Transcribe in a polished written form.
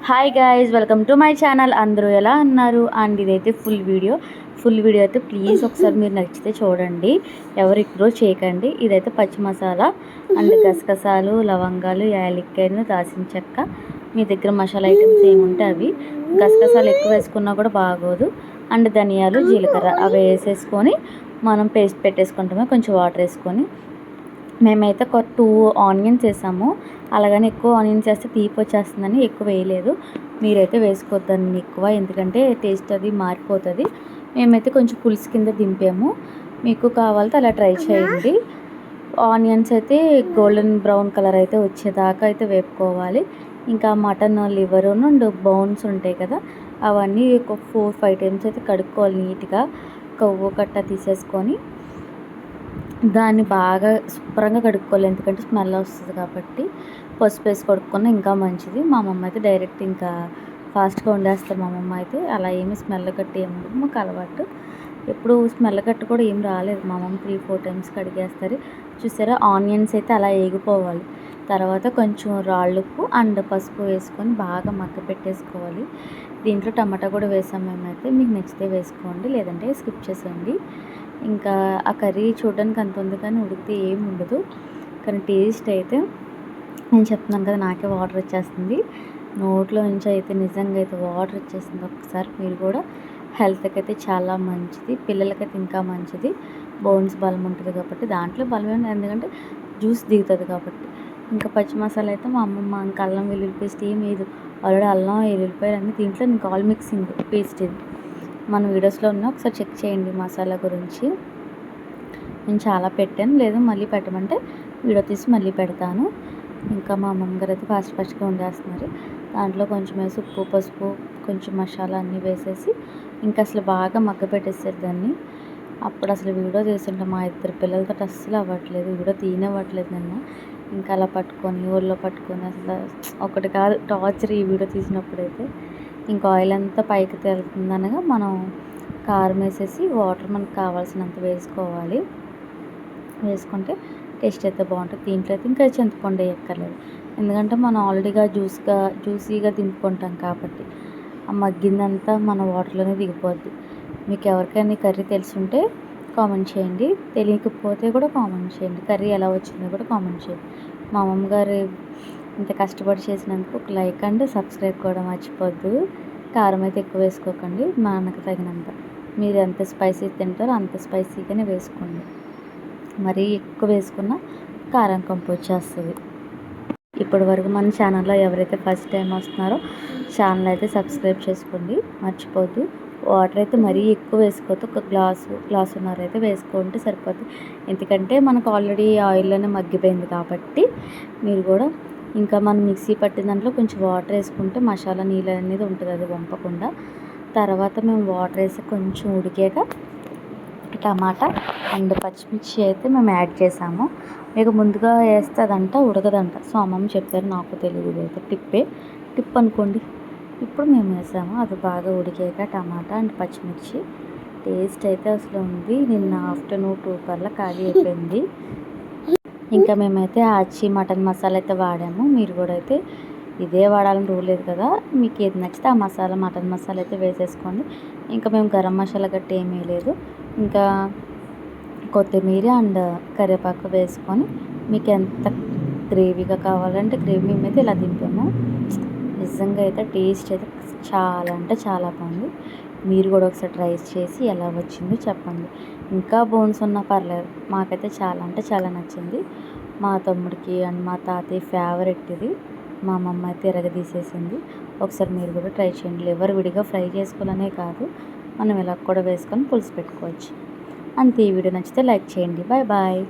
Hi guys, welcome to my channel. అందరూ ఎలా ఉన్నారు? అండ్ ఇదైతే ఫుల్ వీడియో అయితే ప్లీజ్ ఒకసారి మీరు నచ్చితే చూడండి, ఎవరు ఇగ్నోర్ చేయకండి. ఇదైతే పచ్చి మసాలా అండ్ గసగసాలు, లవంగాలు, యాలక్కాయలు, దాల్చిన చెక్క, మీ దగ్గర మసాలా ఐటమ్స్ ఏముంటే అవి. గసగసాలు ఎక్కువ వేసుకున్నా కూడా బాగోదు. అండ్ ధనియాలు, జీలకర్ర అవి వేసేసుకొని మనం పేస్ట్ పెట్టేసుకుంటాము. కొంచెం వాటర్ వేసుకొని మేమైతే ఒక 2 ఆనియన్స్ వేసాము. అలాగని ఎక్కువ ఆనియన్స్ వేస్తే తీపి వచ్చేస్తుందని ఎక్కువ వేయలేదు. మీరైతే వేసుకోవద్దండి ఎక్కువ, ఎందుకంటే టేస్ట్ అది మారిపోతుంది. మేమైతే కొంచెం పులుసు కింద దింపాము. మీకు కావాలంటే అలా ట్రై చేయండి. ఆనియన్స్ అయితే గోల్డెన్ బ్రౌన్ కలర్ అయితే వచ్చేదాకా అయితే వేపుకోవాలి. ఇంకా మటన్ లివర్ అండ్ బోన్స్ ఉంటాయి కదా, అవన్నీ ఒక 4-5 టైమ్స్ అయితే కడుక్కోవాలి నీట్గా. కొవ్వు కట్ట తీసేసుకొని దాన్ని బాగా శుభ్రంగా కడుక్కోవాలి, ఎందుకంటే స్మెల్ వస్తుంది కాబట్టి. పసుపు వేసి కడుక్కున్న ఇంకా మంచిది. మా మమ్మ అయితే డైరెక్ట్ ఇంకా ఫాస్ట్గా వండేస్తారు. మా మమ్మ అయితే అలా ఏమి స్మెల్ కట్టి ఏమి మాకు అలవాటు. ఎప్పుడు స్మెల్ కట్టి కూడా ఏం రాలేదు. మా మమ్మ 3-4 టైమ్స్ కడిగేస్తారు. చూసారా, ఆనియన్స్ అయితే అలా వేగిపోవాలి. తర్వాత కొంచెం రాళ్ళుప్పు అండ్ పసుపు వేసుకొని బాగా మగ్గ పెట్టేసుకోవాలి. దీంట్లో టమాటా కూడా వేసాం మేమైతే. మీకు నచ్చితే వేసుకోండి, లేదంటే స్కిప్ చేసేయండి. ఇంకా ఆ కర్రీ చూడడానికి అంత ఉంది కానీ ఉడికితే ఏమి ఉండదు. కానీ టేస్ట్ అయితే నేను చెప్తున్నాను కదా, నాకే వాటర్ వచ్చేస్తుంది నోట్లో నుంచి. అయితే నిజంగా అయితే వాటర్ వచ్చేస్తుంది. ఒకసారి మీరు కూడా, హెల్త్కి అయితే చాలా మంచిది, పిల్లలకైతే ఇంకా మంచిది. బోన్స్ బలం ఉంటుంది కాబట్టి, దాంట్లో బలం ఎందుకంటే జ్యూస్ దిగుతుంది కాబట్టి. ఇంకా పచ్చి మసాలా అయితే మా అమ్మమ్మ ఇంకా అల్లం వెల్లుల్లి పేస్ట్ ఏం వేయదు. ఆల్రెడీ అల్లం వెల్లుల్లిపాయలు అన్నీ దీంట్లో ఇంకా ఆల్ మిక్సింగ్ పేస్ట్ ఇది. మన వీడియోస్లో ఉన్న ఒకసారి చెక్ చేయండి మసాలా గురించి. నేను చాలా పెట్టాను, లేదు మళ్ళీ పెట్టమంటే వీడియో తీసి మళ్ళీ పెడతాను. ఇంకా మా అమ్మగారు అయితే ఫాస్ట్గా వండేస్తున్నారు. దాంట్లో కొంచెం వేసి ఉప్పు, పసుపు, కొంచెం మసాలా అన్నీ వేసేసి ఇంకా అసలు బాగా మగ్గ పెట్టేసారు దాన్ని. అప్పుడు అసలు వీడియో తీస్తుంటే మా 2 పిల్లలతో అస్సలు అవ్వట్లేదు, వీడియో తీయనివ్వట్లేదు నన్ను. ఇంకా అలా పట్టుకొని ఊళ్ళో పట్టుకొని అసలు ఒకటి కాదు టార్చర్ ఈ వీడియో తీసినప్పుడైతే. ఇంకా ఆయిల్ అంతా పైకి తేలుతుంది అనగా మనం కారం వేసేసి వాటర్ మనకు కావాల్సినంత వేసుకోవాలి. వేసుకుంటే టేస్ట్ అయితే బాగుంటుంది. దీంట్లో అయితే ఇంకా చింతపండు వేయక్కర్లేదు, ఎందుకంటే మనం ఆల్రెడీగా జ్యూసీగా దింపుకుంటాం కాబట్టి ఆ మగ్గిందంతా మన వాటర్లోనే దిగిపోద్ది. మీకు ఎవరికైనా కర్రీ తెలుసుంటే కామెంట్ చేయండి, తెలియకపోతే కూడా కామెంట్ చేయండి. కర్రీ ఎలా వచ్చిందో కూడా కామెంట్ చేయండి. మా అమ్మగారు ఇంత కష్టపడి చేసినందుకు ఒక లైక్ అండ్ సబ్స్క్రైబ్ కూడా మర్చిపోద్దు. కారం అయితే ఎక్కువ వేసుకోకండి, మా అన్నకు తగినంత. మీరు ఎంత స్పైసీ తింటారో అంత స్పైసీగానే వేసుకోండి. మరీ ఎక్కువ వేసుకున్న కారం కంపు వచ్చేస్తుంది. ఇప్పటి వరకు మన ఛానల్లో ఎవరైతే ఫస్ట్ టైం వస్తున్నారో ఛానల్ అయితే సబ్స్క్రైబ్ చేసుకోండి, మర్చిపోద్దు. వాటర్ అయితే మరీ ఎక్కువ వేసుకోవద్దు, ఒక గ్లాసున్నర అయితే వేసుకుంటే సరిపోద్ది. ఎందుకంటే మనకు ఆల్రెడీ ఆయిల్లోనే మగ్గిపోయింది కాబట్టి. మీరు కూడా ఇంకా మనం మిక్సీ పట్టిన దాంట్లో కొంచెం వాటర్ వేసుకుంటే మసాలా నీళ్ళు అనేది ఉంటుంది, అది వంపకుండా. తర్వాత మేము వాటర్ వేసి కొంచెం ఉడికాక టమాటా అండ్ పచ్చిమిర్చి అయితే మేము యాడ్ చేసాము. మీకు ముందుగా వేస్తే అదంట ఉడకదంట. సో అమ్మమ్మ చెప్పారు, నాకు తెలియదు, ఇదైతే టిప్ అనుకోండి. ఇప్పుడు మేము వేసాము, అది బాగా ఉడికాక టమాటా అండ్ పచ్చిమిర్చి టేస్ట్ అయితే అసలు ఉంది. నిన్న ఆఫ్టర్నూన్ 2 కల్లా ఖాళీ అయిపోయింది. ఇంకా మేమైతే ఆచి మటన్ మసాలా అయితే వాడాము. మీరు కూడా అయితే ఇదే వాడాలని రూల్ లేదు కదా, మీకు ఏది నచ్చితే ఆ మసాలా, మటన్ మసాలా అయితే వేసేసుకోండి. ఇంకా మేము గరం మసాలా గట్టి ఏమీ వేయలేదు. ఇంకా కొత్తిమీర అండ్ కరివేపాకు వేసుకొని మీకు ఎంత గ్రేవీగా కావాలంటే గ్రేవీ మేమైతే ఇలా దింపాము. నిజంగా అయితే టేస్ట్ అయితే చాలా అంటే చాలా బాగుంది. మీరు కూడా ఒకసారి ట్రై చేసి ఎలా వచ్చిందో చెప్పండి. ఇంకా బోన్స్ ఉన్నా పర్లేదు, మాకైతే చాలా అంటే చాలా నచ్చింది. మా తమ్ముడికి అండ్ మా తాతయ్య ఫేవరెట్ ఇది. మా అమ్మమ్మ అయితే ఎరగదీసేసింది. ఒకసారి మీరు కూడా ట్రై చేయండి. లివర్ విడిగా ఫ్రై చేసుకోవాలనే కాదు, మనం ఇలా కూడా వేసుకొని పులుసు పెట్టుకోవచ్చు. అంతే. ఈ వీడియో నచ్చితే లైక్ చేయండి. Bye bye.